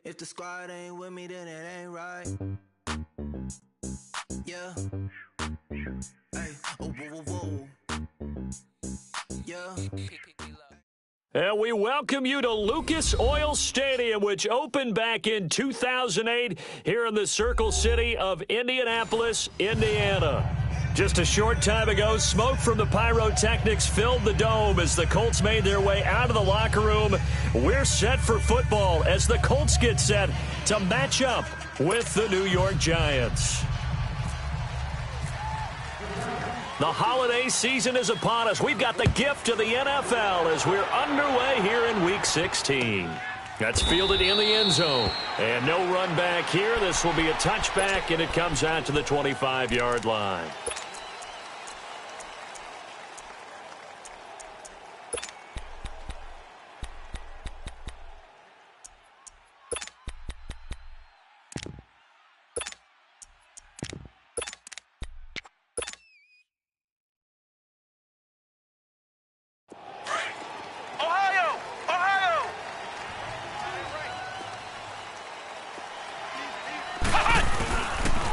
If the squad ain't with me, then it ain't right. Yeah. Hey. Oh, whoa, whoa, whoa. Yeah. And we welcome you to Lucas Oil Stadium, which opened back in 2008 here in the Circle City of Indianapolis, Indiana. Just a short time ago, smoke from the pyrotechnics filled the dome as the Colts made their way out of the locker room. We're set for football as the Colts get set to match up with the New York Giants. The holiday season is upon us. We've got the gift of the NFL as we're underway here in Week 16. That's fielded in the end zone. And no run back here. This will be a touchback, and it comes out to the 25-yard line.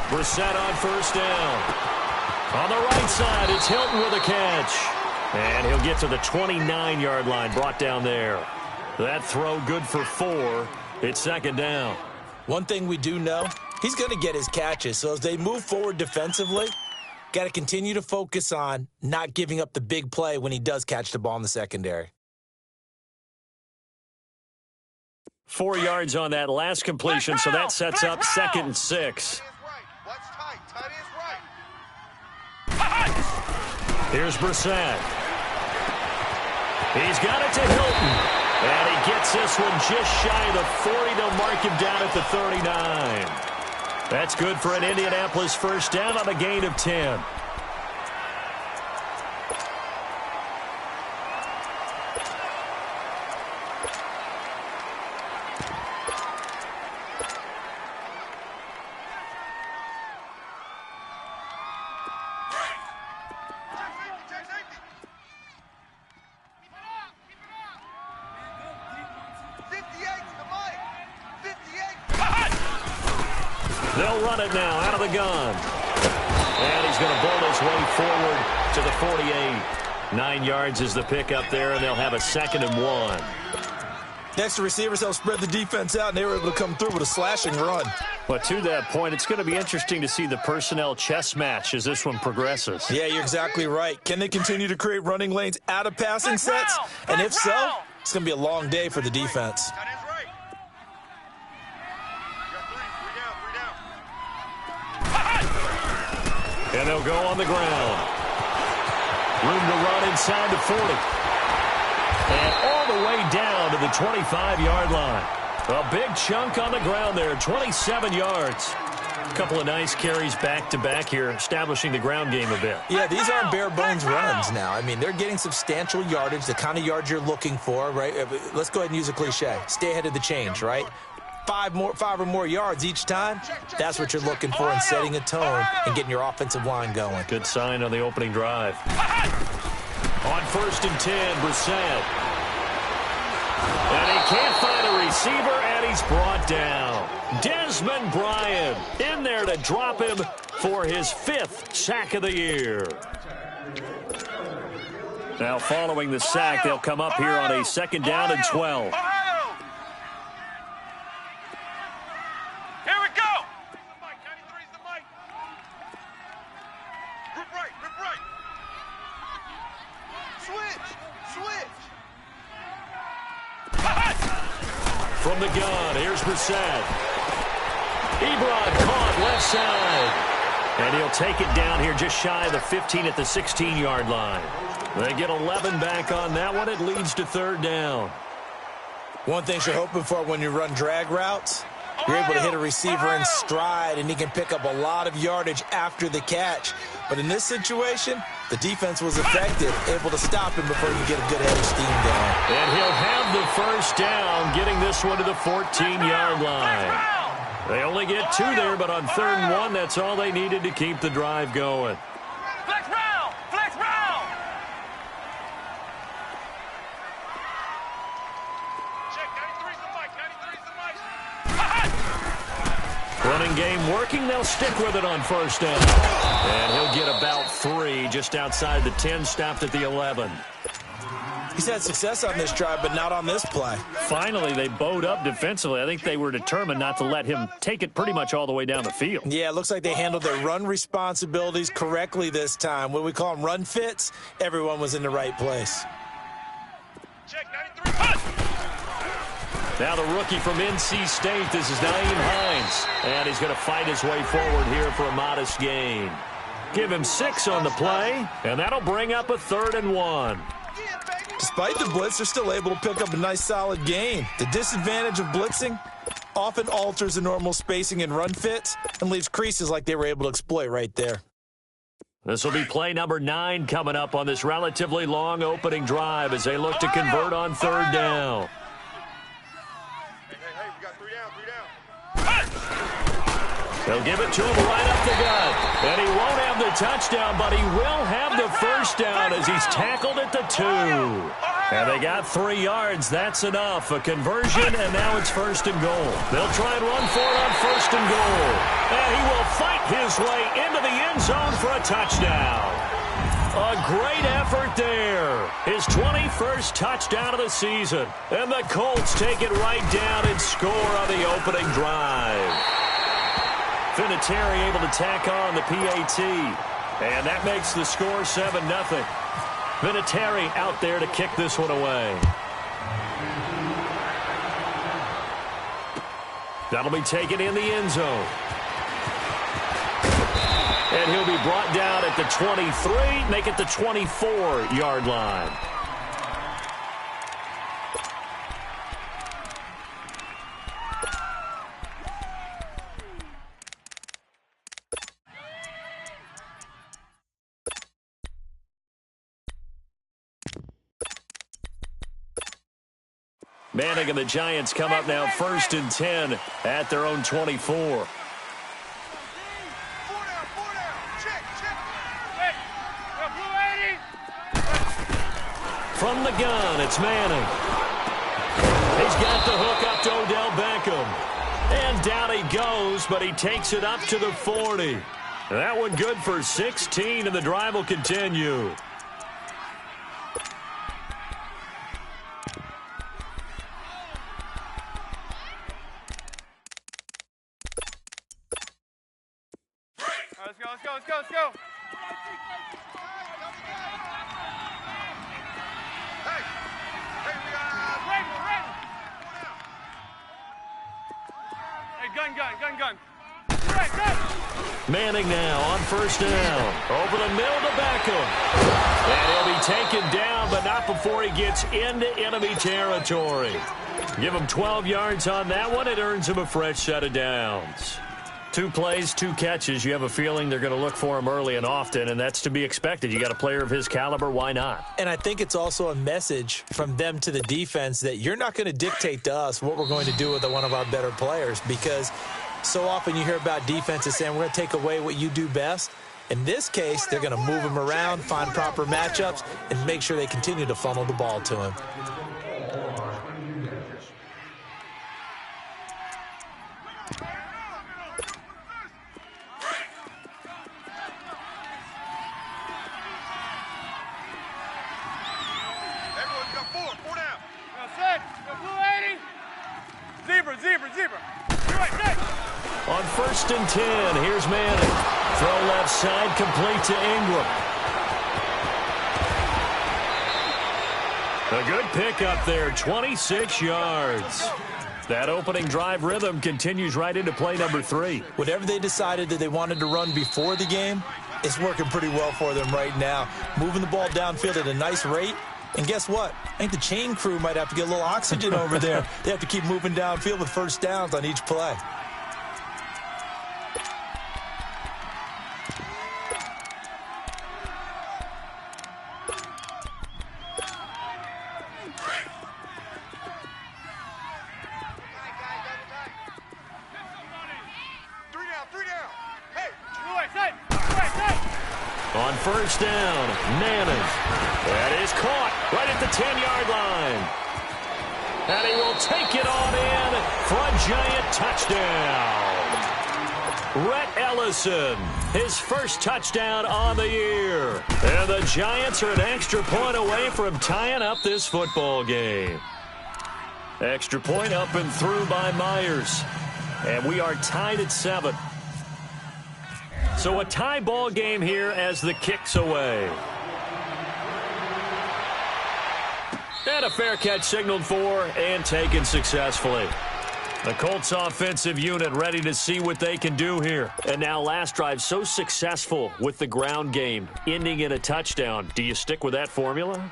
Brissett on first down. On the right side, it's Hilton with a catch. And he'll get to the 29-yard line, brought down there. That throw good for 4. It's second down. One thing we do know, he's going to get his catches. So as they move forward defensively, got to continue to focus on not giving up the big play when he does catch the ball in the secondary. 4 yards on that last completion, so that sets up 2nd and 6. Here's Brissett. He's got it to Hilton. And he gets this one just shy of the 40. They'll mark him down at the 39. That's good for an Indianapolis first down on a gain of 10. They'll run it now out of the gun. And he's going to bolt his way forward to the 48. 9 yards is the pickup there, and they'll have a 2nd and 1. Next, the receivers help spread the defense out, and they were able to come through with a slashing run. But to that point, it's going to be interesting to see the personnel chess match as this one progresses. Yeah, you're exactly right. Can they continue to create running lanes out of passing sets? And if so, it's going to be a long day for the defense. And they'll go on the ground. Room to run inside the 40. And all the way down to the 25-yard line. A big chunk on the ground there, 27 yards. A couple of nice carries back-to-back here, establishing the ground game a bit. Yeah, these aren't bare-bones runs now. I mean, they're getting substantial yardage, the kind of yards you're looking for, right? Let's go ahead and use a cliche. Stay ahead of the change, right? 5 or more yards each time, that's what you're looking for in setting a tone and getting your offensive line going. Good sign on the opening drive. On 1st and 10, Brissett. And he can't find a receiver, and he's brought down. Desmond Bryant in there to drop him for his 5th sack of the year. Now following the sack, they'll come up here on a 2nd down and 12. From the gun, here's Brissett. Ebron caught left side. And he'll take it down here just shy of the 15 at the 16-yard line. They get 11 back on that one. It leads to 3rd down. One thing you're hoping for when you run drag routes, you're able to hit a receiver in stride, and he can pick up a lot of yardage after the catch. But in this situation, the defense was effective, able to stop him before you get a good head of steam down. And he'll have the first down, getting this one to the 14-yard line. They only get 2 there, but on 3rd and 1, that's all they needed to keep the drive going. Flex round! Flex round! Check, 93's the mic, 93's the mic. Running game working. They'll stick with it on first down. And he'll get about 3 just outside the 10, stopped at the 11. He's had success on this drive, but not on this play. Finally, they bowed up defensively. I think they were determined not to let him take it pretty much all the way down the field. Yeah, it looks like they handled their run responsibilities correctly this time. What we call them run fits, everyone was in the right place. Check 93. Now the rookie from NC State, this is Naeem Hines. And he's going to fight his way forward here for a modest gain. Give him 6 on the play, and that'll bring up a 3rd and 1. Despite the blitz, they're still able to pick up a nice, solid gain. The disadvantage of blitzing often alters the normal spacing and run fits and leaves creases like they were able to exploit right there. This will be play number 9 coming up on this relatively long opening drive as they look to convert on 3rd down. Hey, we got 3 down. They'll give it to him right up the gut. And he won't have the touchdown, but he will have the first down as he's tackled at the 2. And they got 3 yards. That's enough. A conversion, and now it's 1st and goal. They'll try and run for it on 1st and goal. And he will fight his way into the end zone for a touchdown. A great effort there. His 21st touchdown of the season. And the Colts take it right down and score on the opening drive. Vinatieri able to tack on the PAT. And that makes the score 7-0. Vinatieri out there to kick this one away. That'll be taken in the end zone. And he'll be brought down at the 23, make it the 24-yard line. Manning and the Giants come up now 1st and 10 at their own 24. From the gun, it's Manning. He's got the hook up to Odell Beckham. And down he goes, but he takes it up to the 40. That one good for 16, and the drive will continue. Let's go. Hey, we got Hey, gun. Manning now on 1st down. Over the middle to Beckham. And he'll be taken down, but not before he gets into enemy territory. Give him 12 yards on that one. It earns him a fresh set of downs. 2 plays, 2 catches. You have a feeling they're going to look for him early and often, and that's to be expected. You got a player of his caliber, why not? And I think it's also a message from them to the defense that you're not going to dictate to us what we're going to do with one of our better players, because so often you hear about defenses saying we're going to take away what you do best. In this case, they're going to move him around, find proper matchups, and make sure they continue to funnel the ball to him. Zebra. On 1st and 10, here's Manning. Throw left side, complete to Ingram. A good pickup there, 26 yards. That opening drive rhythm continues right into play number 3. Whatever they decided that they wanted to run before the game, it's working pretty well for them right now. Moving the ball downfield at a nice rate. And guess what? I think the chain crew might have to get a little oxygen over there. They have to keep moving downfield with 1st downs on each play. On 1st down, Manning. That is caught right at the 10-yard line. And he will take it on in for a giant touchdown. Rhett Ellison, his first touchdown on the year. And the Giants are an extra point away from tying up this football game. Extra point up and through by Myers. And we are tied at 7. So a tie ball game here as the kick's away. And a fair catch signaled for and taken successfully. The Colts offensive unit ready to see what they can do here. And now last drive so successful with the ground game, ending in a touchdown. Do you stick with that formula?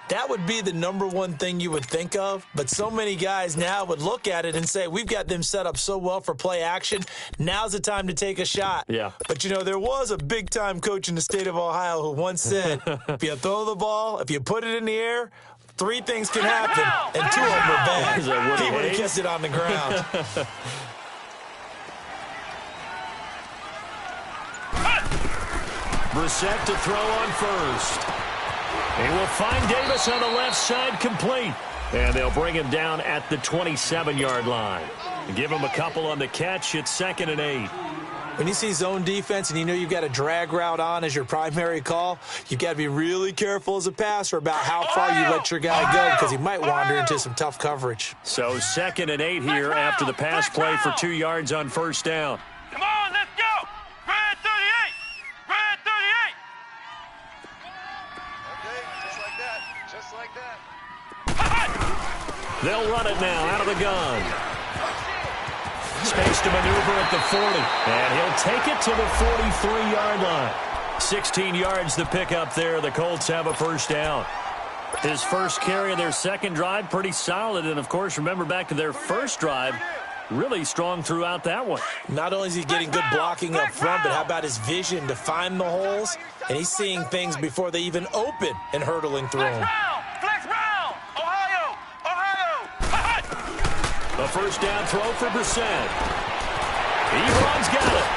That would be the number one thing you would think of, but so many guys now would look at it and say, we've got them set up so well for play action. Now's the time to take a shot. Yeah. But, you know, there was a big-time coach in the state of Ohio who once said, if you throw the ball, if you put it in the air, 3 things can happen, and 2 of them are bad. He would have kept it on the ground. Brissett to throw on first. He will find Davis on the left side complete. And they'll bring him down at the 27-yard line. Give him a couple on the catch. It's 2nd and 8. When you see zone defense and you know you've got a drag route on as your primary call, you've got to be really careful as a passer about how far you let your guy go because he might wander into some tough coverage. So 2nd and 8 here after the pass play for 2 yards on first down. Come on, let's go. Red 38. Red 38. Okay, just like that. Just like that. They'll run it now out of the gun. Space to maneuver at the 40. And he'll take it to the 43-yard line. 16 yards to pick up there. The Colts have a first down. His first carry of their second drive, pretty solid. And, of course, remember back to their first drive, really strong throughout that one. Not only is he getting good blocking up front, but how about his vision to find the holes? And he's seeing things before they even open and hurtling through them. Flex round. Ohio. Ohio. A first down throw for Brissett. Ebron's got it.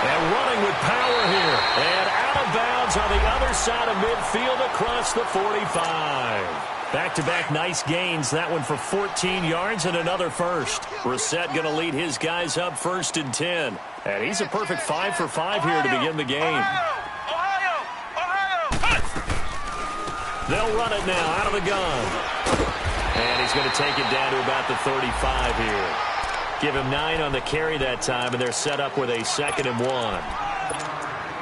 And running with power here. And out of bounds on the other side of midfield across the 45. Back-to-back nice gains. That one for 14 yards and another first. Brissett going to lead his guys up 1st and 10. And he's a perfect 5 for 5 here to begin the game. Ohio. Ohio. They'll run it now out of the gun. And he's going to take it down to about the 35 here. Give him 9 on the carry that time, and they're set up with a 2nd and 1.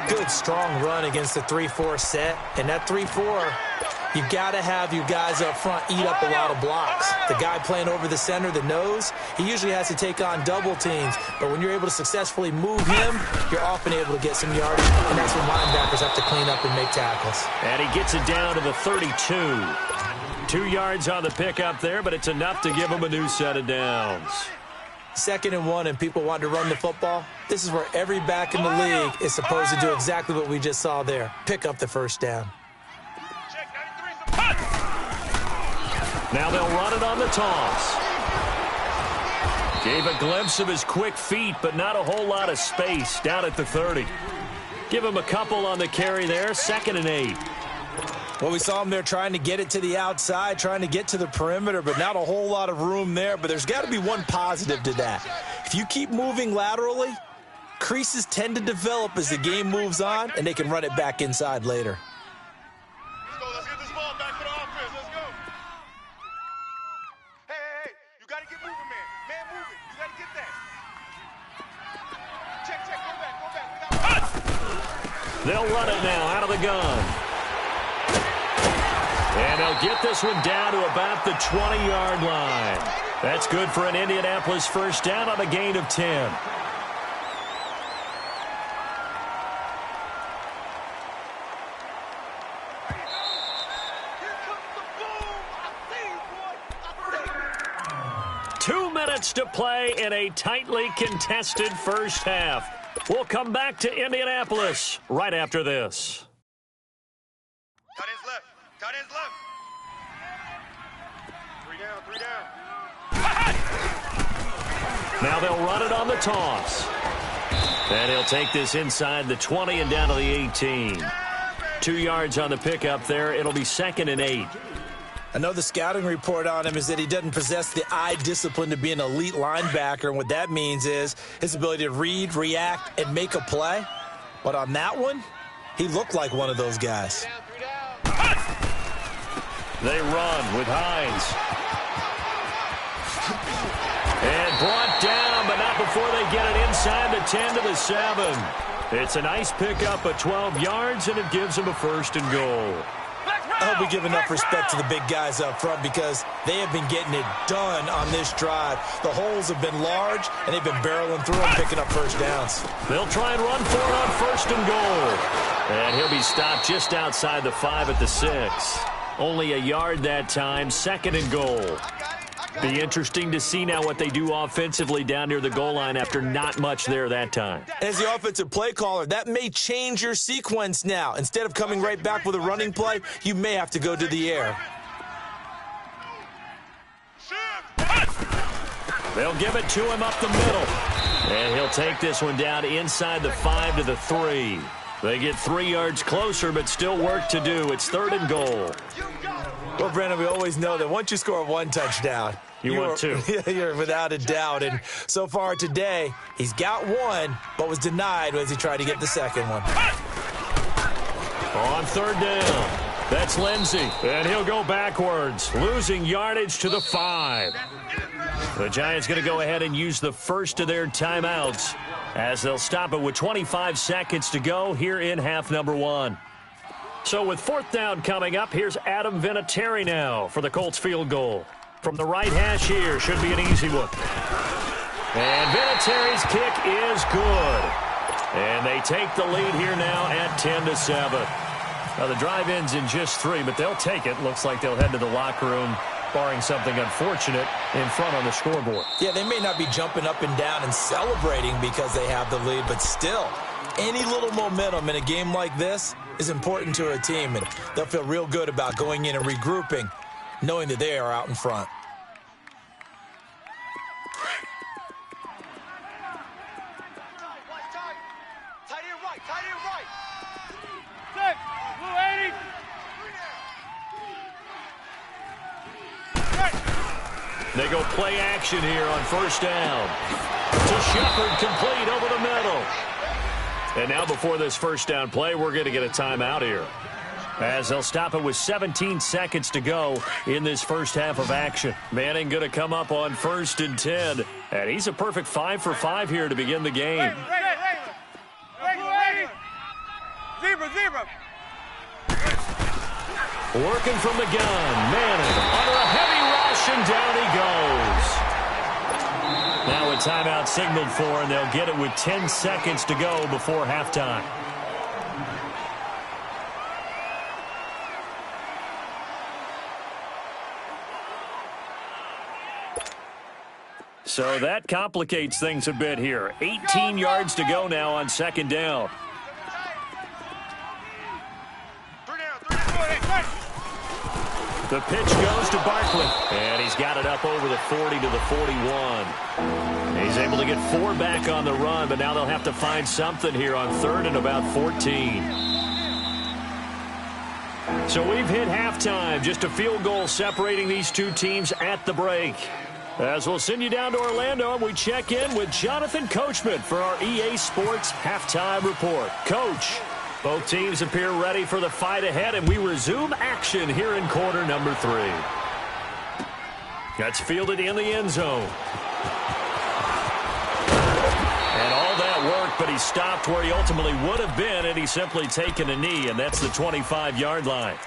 Good, strong run against the 3-4 set. And that 3-4, you've got to have your guys up front eat up a lot of blocks. The guy playing over the center, the nose, he usually has to take on double teams. But when you're able to successfully move him, you're often able to get some yardage. And that's when linebackers have to clean up and make tackles. And he gets it down to the 32. 2 yards on the pickup there, but it's enough to give him a new set of downs. 2nd and 1 and people want to run the football. This is where every back in the league is supposed to do exactly what we just saw there. Pick up the first down. Now they'll run it on the toss. Gave a glimpse of his quick feet, but not a whole lot of space down at the 30. Give him a couple on the carry there, 2nd and 8. Well, we saw him there trying to get it to the outside, trying to get to the perimeter, but not a whole lot of room there. But there's got to be one positive to that. If you keep moving laterally, creases tend to develop as the game moves on, and they can run it back inside later. Let's go. Let's get this ball back for the offense. Let's go. Hey. You got to get moving, man. Man, moving. You got to get that. Check. Go back. They'll run it now out of the gun. And they'll get this one down to about the 20-yard line. That's good for an Indianapolis first down on a gain of 10. Two minutes to play in a tightly contested first half. We'll come back to Indianapolis right after this. Tight ends left. Tight ends left. 3 down. Now they'll run it on the toss. And he'll take this inside the 20 and down to the 18. 2 yards on the pickup there. It'll be 2nd and 8. I know the scouting report on him is that he doesn't possess the eye discipline to be an elite linebacker, and what that means is his ability to read, react, and make a play. But on that one, he looked like one of those guys. They run with Hines. And brought down, but not before they get it inside the 10 to the 7. It's a nice pickup of 12 yards, and it gives them a 1st and goal. I hope we give enough respect to the big guys up front because they have been getting it done on this drive. The holes have been large, and they've been barreling through them, picking up first downs. They'll try and run for it on 1st and goal. And he'll be stopped just outside the 5 at the 6. Only a yard that time, 2nd and goal. Be interesting to see now what they do offensively down near the goal line after not much there that time. As the offensive play caller, that may change your sequence now. Instead of coming right back with a running play, you may have to go to the air. They'll give it to him up the middle. And he'll take this one down inside the 5 to the 3. They get 3 yards closer, but still work to do. It's 3rd and goal. Well, Brandon, we always know that once you score 1 touchdown, you want 2. You're without a doubt. And so far today, he's got 1, but was denied as he tried to get the 2nd one. On 3rd down, that's Lindsey. And he'll go backwards, losing yardage to the 5. The Giants going to go ahead and use the first of their timeouts as they'll stop it with 25 seconds to go here in half number 1. So with 4th down coming up, here's Adam Vinatieri now for the Colts field goal. From the right hash here, should be an easy one. And Vinatieri's kick is good. And they take the lead here now at 10 to 7. Now the drive ends in just 3, but they'll take it. Looks like they'll head to the locker room, barring something unfortunate, in front on the scoreboard. Yeah, they may not be jumping up and down and celebrating because they have the lead, but still, any little momentum in a game like this is important to a team, and they'll feel real good about going in and regrouping, knowing that they are out in front. They go play action here on 1st down. To Shepard, complete over the middle. And now before this 1st down play, we're going to get a timeout here, as they'll stop it with 17 seconds to go in this first half of action. Manning going to come up on 1st and 10. And he's a perfect 5 for 5 here to begin the game. Zebra. Working from the gun. Manning under a heavy rush, and down he goes. Now a timeout signaled for, and they'll get it with 10 seconds to go before halftime. So that complicates things a bit here. 18 yards to go now on 2nd down. The pitch goes to Barkley, and he's got it up over the 40 to the 41. He's able to get 4 back on the run, but now they'll have to find something here on 3rd and about 14. So we've hit halftime, just a field goal separating these two teams at the break. As we'll send you down to Orlando, and we check in with Jonathan Coachman for our EA Sports Halftime Report. Coach, both teams appear ready for the fight ahead, and we resume action here in quarter number 3. That's fielded in the end zone. And all that work, but he stopped where he ultimately would have been, and he's simply taken a knee, and that's the 25-yard line.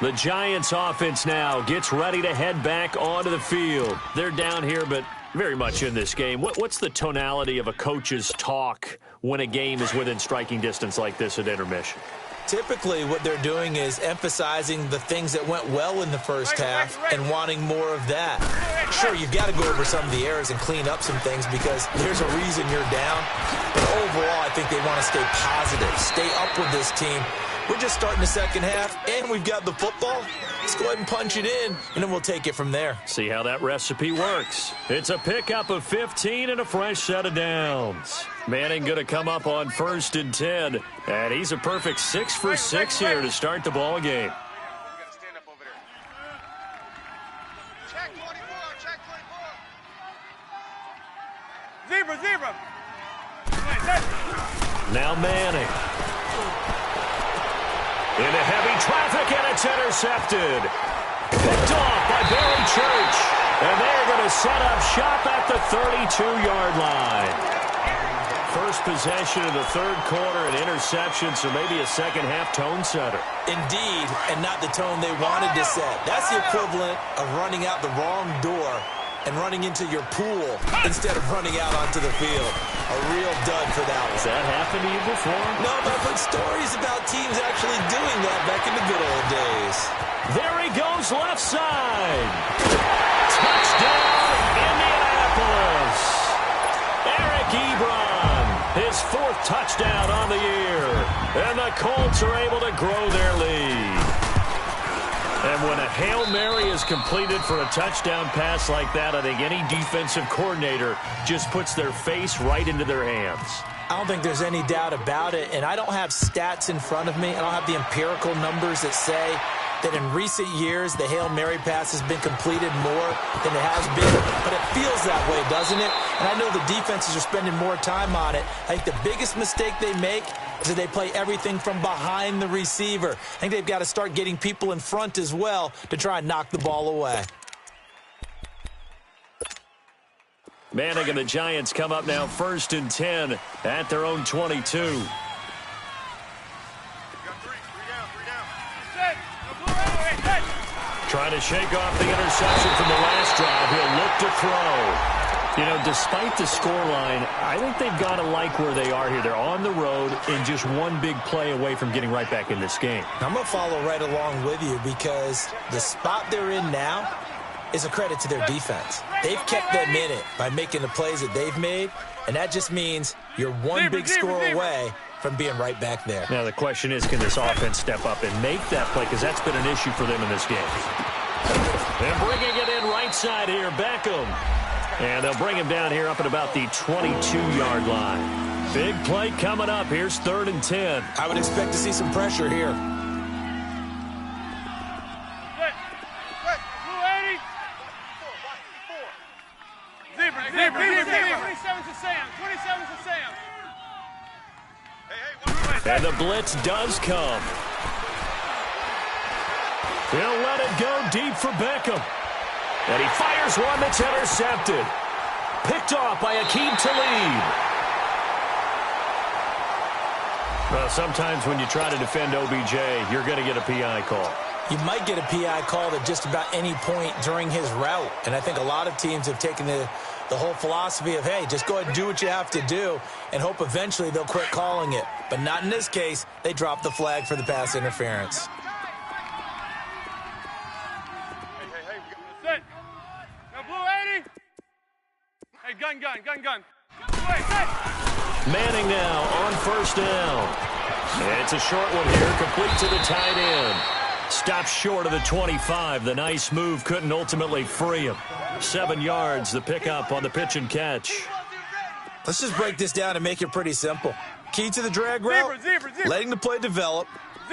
The Giants offense now gets ready to head back onto the field. They're down here, but very much in this game. What's the tonality of a coach's talk when a game is within striking distance like this at intermission? Typically, what they're doing is emphasizing the things that went well in the first half and wanting more of that. Sure, you've got to go over some of the errors and clean up some things because there's a reason you're down. But overall, I think they want to stay positive, stay up with this team. We're just starting the second half, and we've got the football. Let's go ahead and punch it in, and then we'll take it from there. See how that recipe works. It's a pickup of 15 and a fresh set of downs. Manning going to come up on 1st and 10, and he's a perfect 6 for 6 here to start the ball game. Check 24, check 24. Zebra. Now Manning. Into heavy traffic, and it's intercepted. Picked off by Barry Church. And they're going to set up shop at the 32-yard line. First possession of the third quarter, an interception, so maybe a second-half tone setter. Indeed, and not the tone they wanted to set. That's the equivalent of running out the wrong door and running into your pool instead of running out onto the field. A real dud for that one. Has that happened to you before? No, but I've heard stories about teams actually doing that back in the good old days. There he goes, left side. Touchdown, Indianapolis. Eric Ebron, his fourth touchdown on the year. And the Colts are able to grow their lead. And when a Hail Mary is completed for a touchdown pass like that, I think any defensive coordinator just puts their face right into their hands. I don't think there's any doubt about it, and I don't have stats in front of me. I don't have the empirical numbers that say that in recent years the Hail Mary pass has been completed more than it has been, but it feels that way, doesn't it? And I know the defenses are spending more time on it. I think the biggest mistake they make is that they play everything from behind the receiver. I think they've got to start getting people in front as well to try and knock the ball away. Manning and the Giants come up now 1st and 10 at their own 22. Trying to shake off the interception from the last drive. He'll look to throw. You know, despite the scoreline, I think they've got to like where they are here. They're on the road and just one big play away from getting right back in this game. I'm going to follow right along with you because the spot they're in now is a credit to their defense. They've kept them in it by making the plays that they've made, and that just means you're one big score away from being right back there. Now the question is, can this offense step up and make that play? Because that's been an issue for them in this game. And bringing it in right side here, Beckham. And they'll bring him down here up at about the 22-yard line. Big play coming up. Here's 3rd and 10. I would expect to see some pressure here. Zebra. 27's to Sam. 27's to Sam. And the blitz does come. He'll let it go deep for Beckham. And he fires one that's intercepted. Picked off by Aqib Talib. Well, sometimes when you try to defend OBJ, you're going to get a PI call. You might get a PI called at just about any point during his route. And I think a lot of teams have taken the whole philosophy of, hey, just go ahead and do what you have to do and hope eventually they'll quit calling it. But not in this case. They dropped the flag for the pass interference. Set. Now, blue 80. Hey, gun. Manning now on 1st down. And it's a short one here, complete to the tight end. Stops short of the 25. The nice move couldn't ultimately free him. 7 yards, the pickup on the pitch and catch. Let's just break this down and make it pretty simple. Key to the drag route, Zebra. letting the play develop,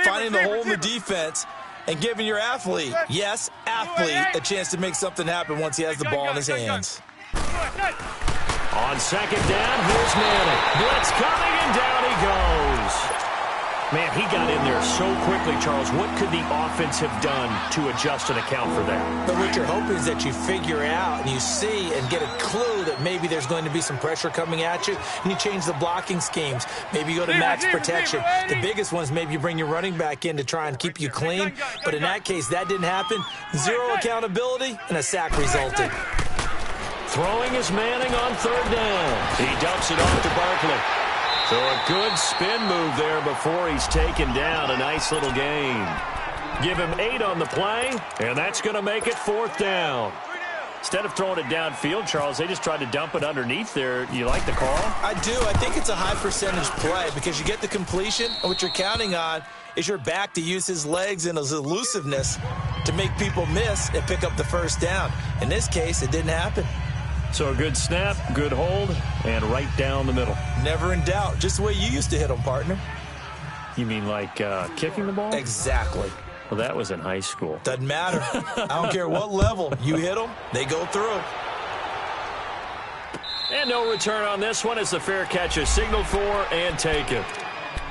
finding the hole in the defense, and giving your athlete, yes, athlete, a chance to make something happen once he has the ball in his hands. On 2nd down, here's Manning. Blitz coming, and down he goes. Man, he got in there so quickly, Charles. What could the offense have done to adjust and account for that? But what you're hoping is that you figure out and you see and get a clue that maybe there's going to be some pressure coming at you, and you change the blocking schemes. Maybe you go to max protection. The biggest one is maybe you bring your running back in to try and keep you clean. But in that case, that didn't happen. Zero accountability, and a sack resulted. Throwing is Manning on 3rd down. He dumps it off to Barkley. So a good spin move there before he's taken down. A nice little gain. Give him 8 on the play, and that's going to make it 4th down. Instead of throwing it downfield, Charles, they just tried to dump it underneath there. You like the call? I do. I think it's a high percentage play because you get the completion, and what you're counting on is your back to use his legs and his elusiveness to make people miss and pick up the 1st down. In this case, it didn't happen. So a good snap, good hold, and right down the middle. Never in doubt. Just the way you used to hit them, partner. You mean like kicking the ball? Exactly. Well, that was in high school. Doesn't matter. I don't care what level. You hit them, they go through. And no return on this one as the fair catch is signaled for and taken.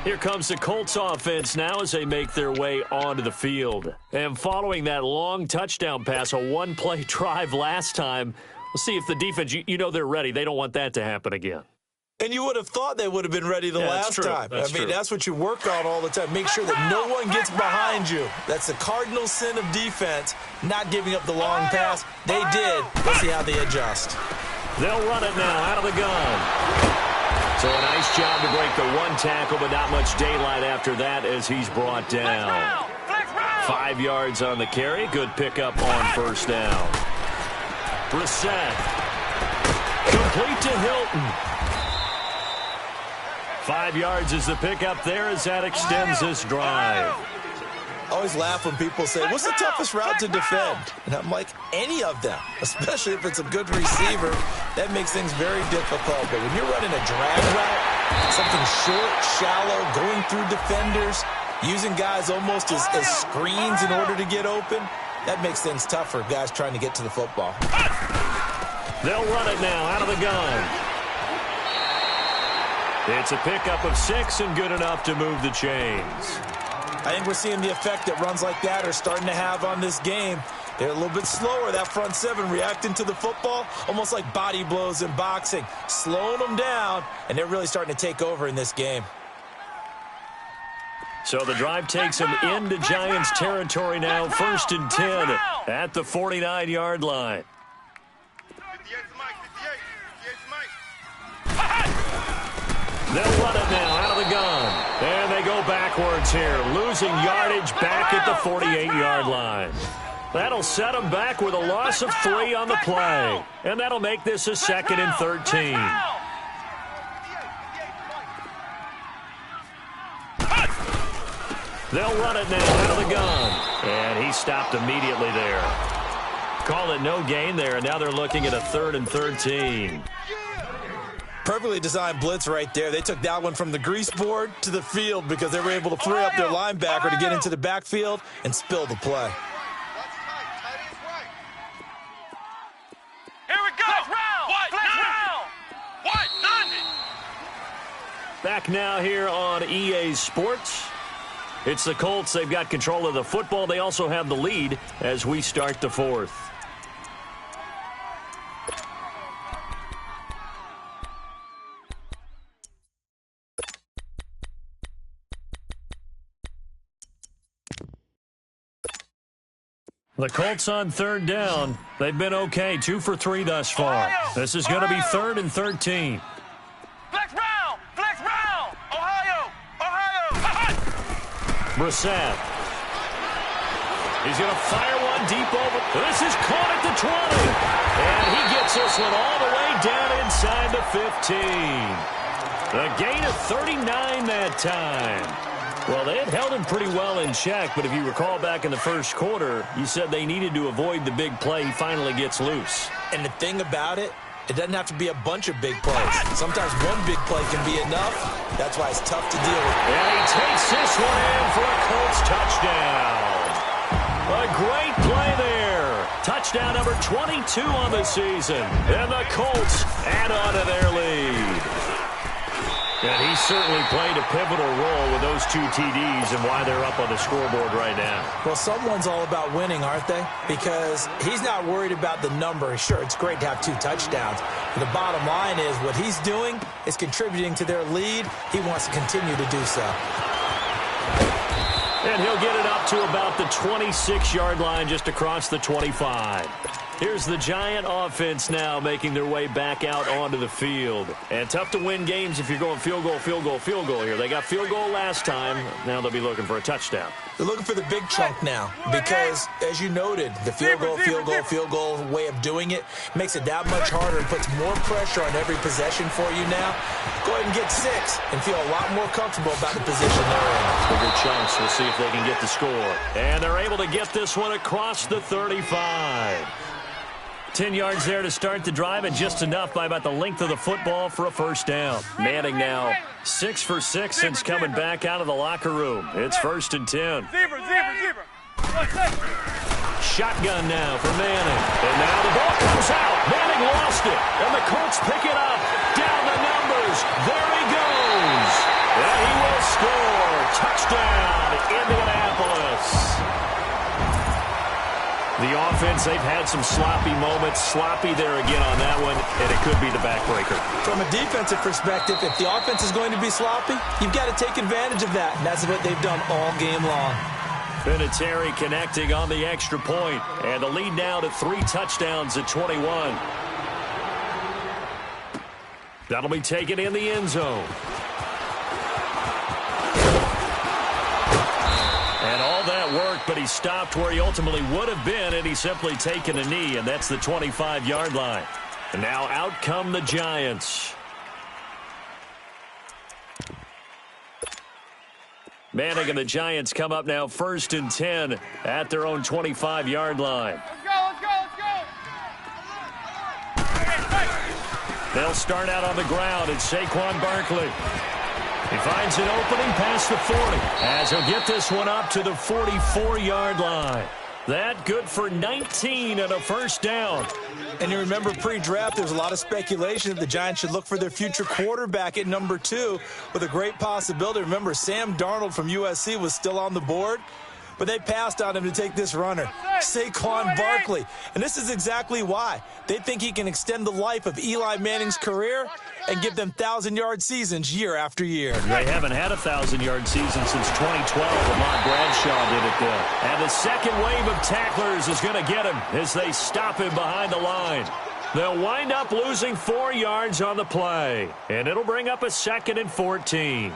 Here comes the Colts offense now as they make their way onto the field. And following that long touchdown pass, a one-play drive last time, we'll see if the defense, you know they're ready. They don't want that to happen again. And you would have thought they would have been ready the last time. That's what you work on all the time. Make sure that no one gets behind you. That's the cardinal sin of defense, not giving up the long pass. They did. Let's see how they adjust. They'll run it now out of the gun. So a nice job to break the one tackle, but not much daylight after that as he's brought down. 5 yards on the carry. Good pickup on first down. Brissett. Complete to Hilton. 5 yards is the pickup there as that extends this drive. I always laugh when people say, what's the toughest route to defend? And I'm like, any of them, especially if it's a good receiver. That makes things very difficult. But when you're running a drag route, something short, shallow, going through defenders, using guys almost as screens in order to get open, that makes things tough for guys trying to get to the football. They'll run it now out of the gun. It's a pickup of 6 and good enough to move the chains. I think we're seeing the effect that runs like that are starting to have on this game. They're a little bit slower, that front seven, reacting to the football, almost like body blows in boxing, slowing them down, and they're really starting to take over in this game. So the drive takes them into Giants territory now, 1st and 10 at the 49-yard line. They'll run it now out of the gun. And they go backwards here, losing yardage back at the 48-yard line. That'll set them back with a loss of 3 on the play. And that'll make this a 2nd and 13. They'll run it now out of the gun. And he stopped immediately there. Call it no gain there, and now they're looking at a 3rd and 13. Perfectly designed blitz right there. They took that one from the grease board to the field because they were able to free up their linebacker to get into the backfield and spill the play. Here we go. What? Back now here on EA Sports. It's the Colts. They've got control of the football. They also have the lead as we start the 4th. The Colts on 3rd down. They've been okay, 2 for 3 thus far. This is going to be 3rd and 13. Flex round. Ohio. Brissett. He's going to fire one deep over. This is caught at the 20. And he gets this one all the way down inside the 15. A gain of 39 that time. Well, they had held him pretty well in check, but if you recall back in the first quarter, you said they needed to avoid the big play. He finally gets loose. And the thing about it, it doesn't have to be a bunch of big plays. Sometimes one big play can be enough. That's why it's tough to deal with. And he takes this one in for a Colts touchdown. A great play there. Touchdown number 22 on the season. And the Colts add on to their lead. And he certainly played a pivotal role with those 2 TDs and why they're up on the scoreboard right now. Well, someone's all about winning, aren't they? Because he's not worried about the number. Sure, it's great to have 2 touchdowns. But the bottom line is what he's doing is contributing to their lead. He wants to continue to do so. And he'll get it up to about the 26-yard line just across the 25. Here's the Giant offense now making their way back out onto the field. And tough to win games if you're going field goal here. They got field goal last time. Now they'll be looking for a touchdown. They're looking for the big chunk now because, as you noted, the field goal way of doing it makes it that much harder and puts more pressure on every possession for you now. Go ahead and get 6 and feel a lot more comfortable about the position they're in. Bigger chunks. We'll see if they can get the score. And they're able to get this one across the 35. 10 yards there to start the drive, and just enough by about the length of the football for a first down. Manning now 6 for 6 since coming back out of the locker room. It's 1st and 10. Zebra. Shotgun now for Manning. And now the ball comes out. Manning lost it. And the Colts pick it up. Down the numbers. There he goes. And he will score. Touchdown, Indianapolis. The offense, they've had some sloppy moments. Sloppy there again on that one, and it could be the backbreaker. From a defensive perspective, if the offense is going to be sloppy, you've got to take advantage of that. And that's what they've done all game long. Vinatieri connecting on the extra point, and the lead now to 3 touchdowns at 21. That'll be taken in the end zone. And all that work, but he stopped where he ultimately would have been, and he's simply taken a knee, and that's the 25-yard line. And now out come the Giants. Manning and the Giants come up now 1st and 10 at their own 25-yard line. Let's go. They'll start out on the ground. It's Saquon Barkley. He finds an opening past the 40 as he'll get this one up to the 44-yard line. That good for 19 and a first down. And you remember pre-draft, there was a lot of speculation that the Giants should look for their future quarterback at number 2 with a great possibility. Remember, Sam Darnold from USC was still on the board, but they passed on him to take this runner, Saquon Barkley. And this is exactly why. They think he can extend the life of Eli Manning's career and give them 1,000-yard seasons year after year. They haven't had a 1,000-yard season since 2012. Lamont Bradshaw did it then. And the second wave of tacklers is going to get him as they stop him behind the line. They'll wind up losing 4 yards on the play, and it'll bring up a 2nd and 14.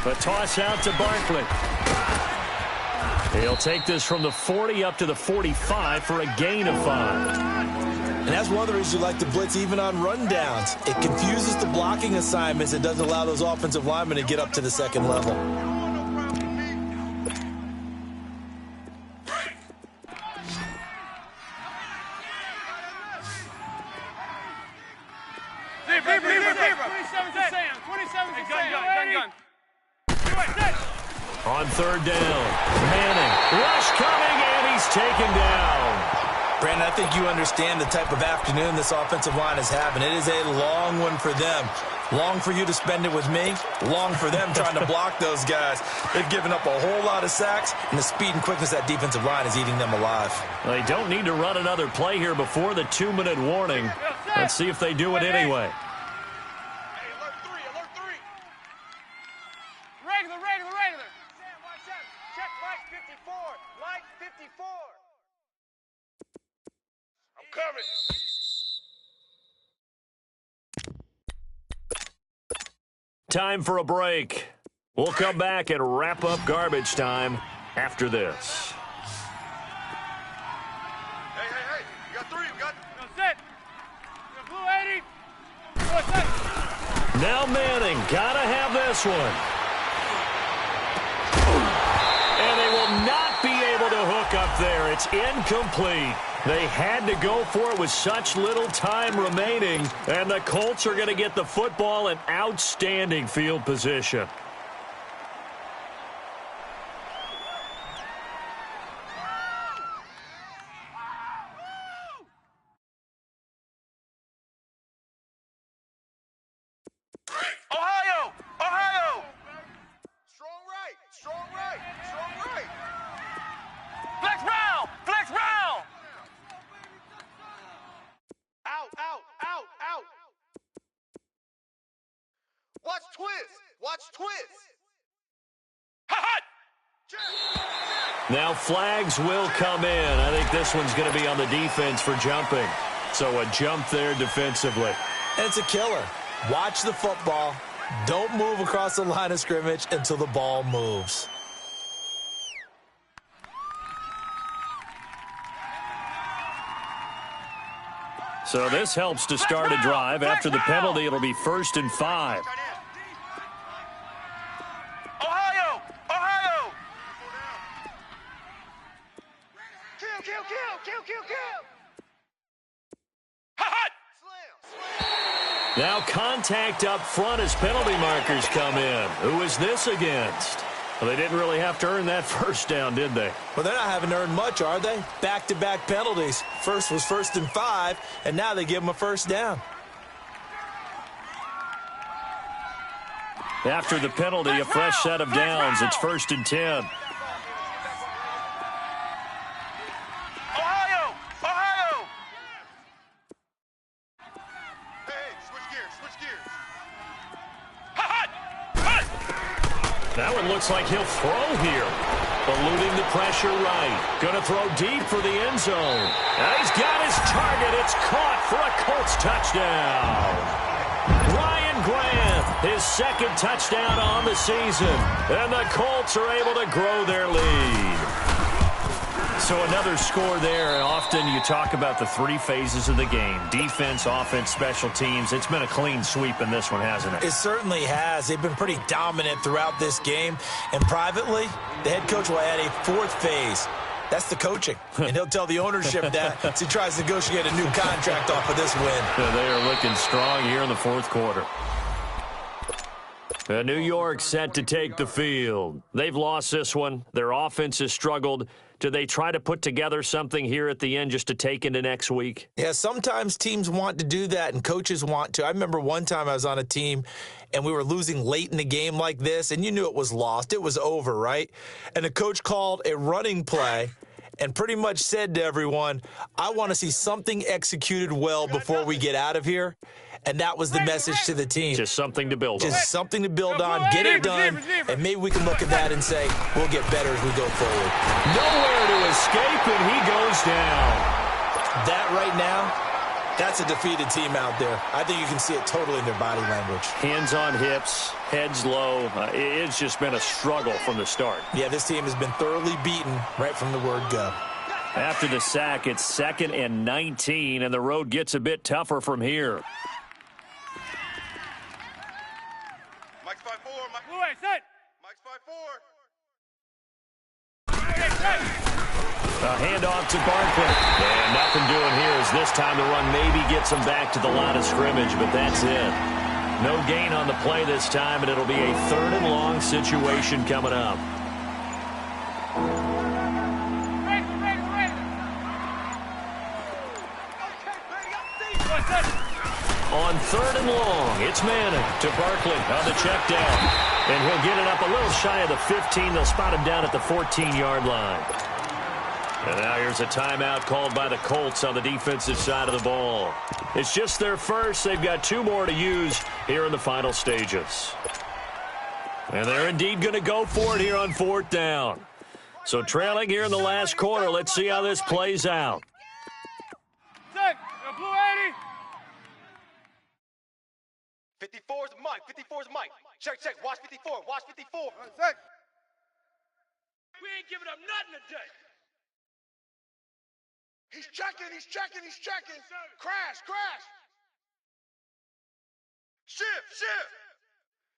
The toss out to Barkley. He'll take this from the 40 up to the 45 for a gain of 5. And that's one of the reasons you like to blitz even on rundowns. It confuses the blocking assignments and doesn't allow those offensive linemen to get up to the second level. On 3rd down, Manning, rush coming, and he's taken down. Brandon, I think you understand the type of afternoon this offensive line is having. It is a long one for them. Long for you to spend it with me. Long for them trying to block those guys. They've given up a whole lot of sacks, and the speed and quickness of that defensive line is eating them alive. They don't need to run another play here before the 2-minute warning. Let's see if they do it anyway. Time for a break. We'll come back and wrap up garbage time after this. Hey. We got 3. We got... That's it. Blue 80. Now Manning. Gotta have this one. And they will not be able to hook up there. It's incomplete. They had to go for it with such little time remaining, and the Colts are going to get the football in outstanding field position. Ohio! Strong right. Flex round! Out. Watch twist. Hot! Now flags will come in. I think this one's going to be on the defense for jumping. So a jump there defensively. And it's a killer. Watch the football. Don't move across the line of scrimmage until the ball moves. So this helps to start a drive. After the penalty, it'll be 1st and 5. Ohio! Kill! Hot! Now contact up front as penalty markers come in. Who is this against? Well, they didn't really have to earn that first down, did they? Well, they're not having earned much, are they? Back-to-back penalties. First was 1st and 5, and now they give them a first down. After the penalty, a fresh set of downs. It's 1st and 10. Ohio! Ohio! Hey, switch gears, switch gears. Hot! Hot! That one looks like he'll throw here. Eluding the pressure right. Going to throw deep for the end zone. And he's got his target. It's caught for a Colts touchdown. Ryan Grant, his second touchdown on the season. And the Colts are able to grow their lead. So another score there. Often you talk about the three phases of the game. Defense, offense, special teams. It's been a clean sweep in this one, hasn't it? It certainly has. They've been pretty dominant throughout this game. And privately, the head coach will add a fourth phase. That's the coaching. And he'll tell the ownership that as he tries to negotiate a new contract off of this win. They are looking strong here in the fourth quarter. New York set to take the field. They've lost this one. Their offense has struggled. Do they try to put together something here at the end just to take into next week? Yeah, sometimes teams want to do that and coaches want to. I remember one time I was on a team and we were losing late in the game like this, and you knew it was lost. It was over, right? And the coach called a running play and pretty much said to everyone, I want to see something executed well before we get out of here. And that was the message to the team. Just something to build on. Just something to build on, get it done, and maybe we can look at that and say, we'll get better as we go forward. Nowhere to escape, and he goes down. That right now, that's a defeated team out there. I think you can see it totally in their body language. Hands on hips, heads low. It's just been a struggle from the start. Yeah, this team has been thoroughly beaten right from the word go. After the sack, it's 2nd and 19, and the road gets a bit tougher from here. Mike's 5-4. Mike. Blue way, set. Mike's 5-4. A handoff to Barkley. And nothing doing here as this time the run maybe gets him back to the line of scrimmage, but that's it. No gain on the play this time, and it'll be a 3rd and long situation coming up. On 3rd and long, it's Manning to Barkley on the check down. And he'll get it up a little shy of the 15. They'll spot him down at the 14-yard line. And now here's a timeout called by the Colts on the defensive side of the ball. It's just their first. They've got 2 more to use here in the final stages. And they're indeed going to go for it here on 4th down. So trailing here in the last quarter. Let's see how this plays out. Set. Blue 80. 54's Mike. 54's Mike. Check, check. Watch 54. Watch 54. Set. We ain't giving up nothing today. He's checking. He's checking. He's checking. Crash. Crash. Shift. Shift.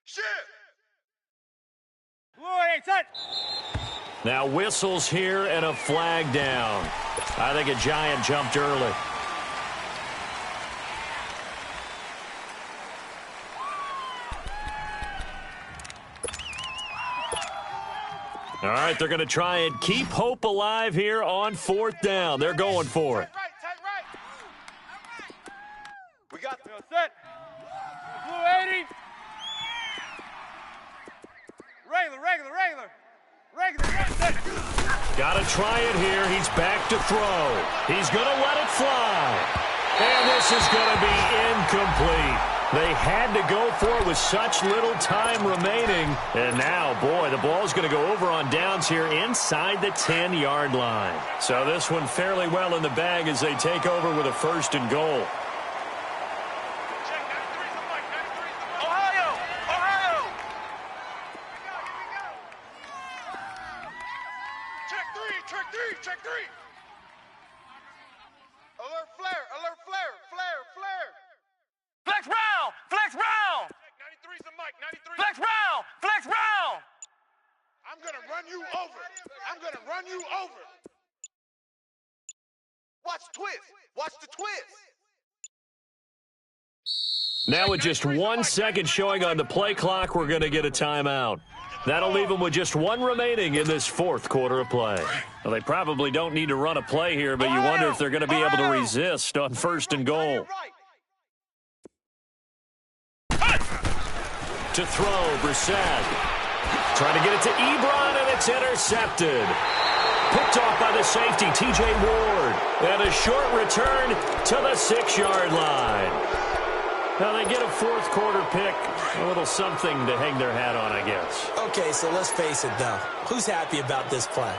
Shift. Blue 80, set. Now whistles here and a flag down. I think a Giant jumped early. All right, they're going to try and keep hope alive here on 4th down. They're going for it. Tight right. We got Set. Blue 80. Regular. Set. Got to try it here. He's back to throw. He's going to let it fly. And this is going to be incomplete. They had to go for it with such little time remaining. And now, boy, the ball's going to go over on downs here inside the 10-yard line. So this one fairly well in the bag as they take over with a 1st and goal. Ohio. Ohio. Check three. Check three. Check three. Alert flare. Alert flare. Flare. Flare. Flex round. 93's the mic. 93. Flex round. I'm going to run you over. Watch twist. Watch the twist. Now with just 1 second showing on the play clock, we're going to get a timeout. That'll leave them with just one remaining in this fourth quarter of play. Well, they probably don't need to run a play here, but you wonder if they're going to be able to resist on 1st and goal. To throw, Brissett. Trying to get it to Ebron, and it's intercepted. Picked off by the safety, T.J. Ward. And a short return to the 6-yard line. Now they get a fourth quarter pick, a little something to hang their hat on, I guess. Okay, so let's face it, though. Who's happy about this play?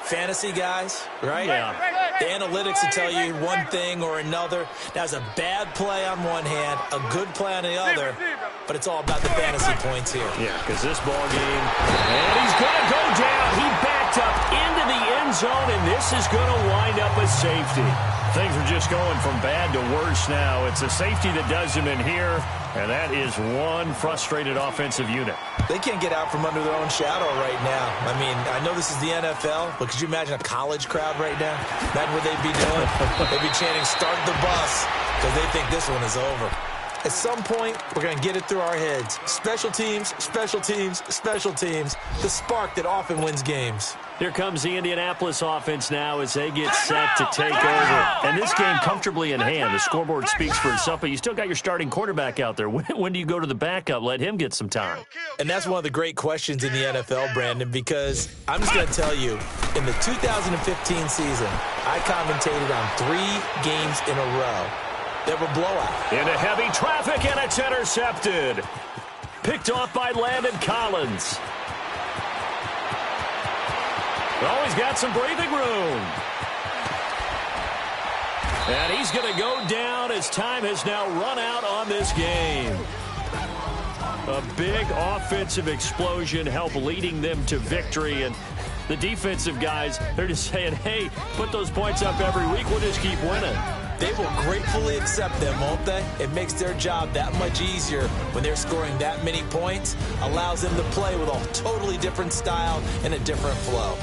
Fantasy guys, right? Yeah. The analytics will tell you one thing or another. That's a bad play on one hand, a good play on the other, but it's all about the fantasy points here. Yeah, because this ball game, and he's going to go down. He backed up into the end zone, and this is going to wind up a safety. Things are just going from bad to worse now. It's a safety that does him in here, and that is one frustrated offensive unit. They can't get out from under their own shadow right now. I mean, I know this is the NFL, but could you imagine a college crowd right now? Imagine what they'd be doing. They'd be chanting, "Start the bus," because they think this one is over. At some point, we're going to get it through our heads. Special teams, special teams, special teams. The spark that often wins games. Here comes the Indianapolis offense now as they get set to take over. And this game comfortably in hand. The scoreboard speaks for itself, but you still got your starting quarterback out there. When do you go to the backup? Let him get some time. And that's one of the great questions in the NFL, Brandon, because I'm just going to tell you, in the 2015 season, I commentated on 3 games in a row that were blowout. Into heavy traffic, and it's intercepted. Picked off by Landon Collins. Oh, he's got some breathing room. And he's going to go down as time has now run out on this game. A big offensive explosion helped leading them to victory. And the defensive guys, they're just saying, hey, put those points up every week. We'll just keep winning. They will gratefully accept them, won't they? It makes their job that much easier when they're scoring that many points. Allows them to play with a totally different style and a different flow.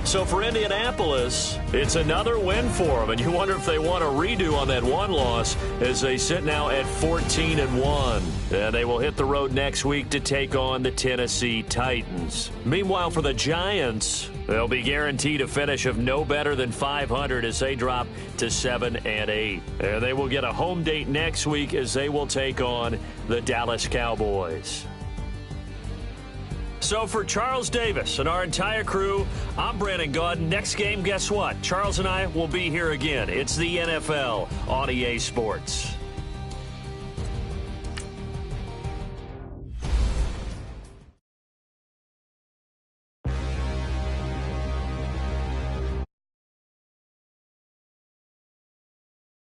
So for Indianapolis, it's another win for them, and you wonder if they want a redo on that one loss as they sit now at 14-1. And they will hit the road next week to take on the Tennessee Titans. Meanwhile, for the Giants, they'll be guaranteed a finish of no better than 500 as they drop to 7-8. And they will get a home date next week as they will take on the Dallas Cowboys. So for Charles Davis and our entire crew, I'm Brandon Gaudin. Next game, guess what? Charles and I will be here again. It's the NFL on EA Sports.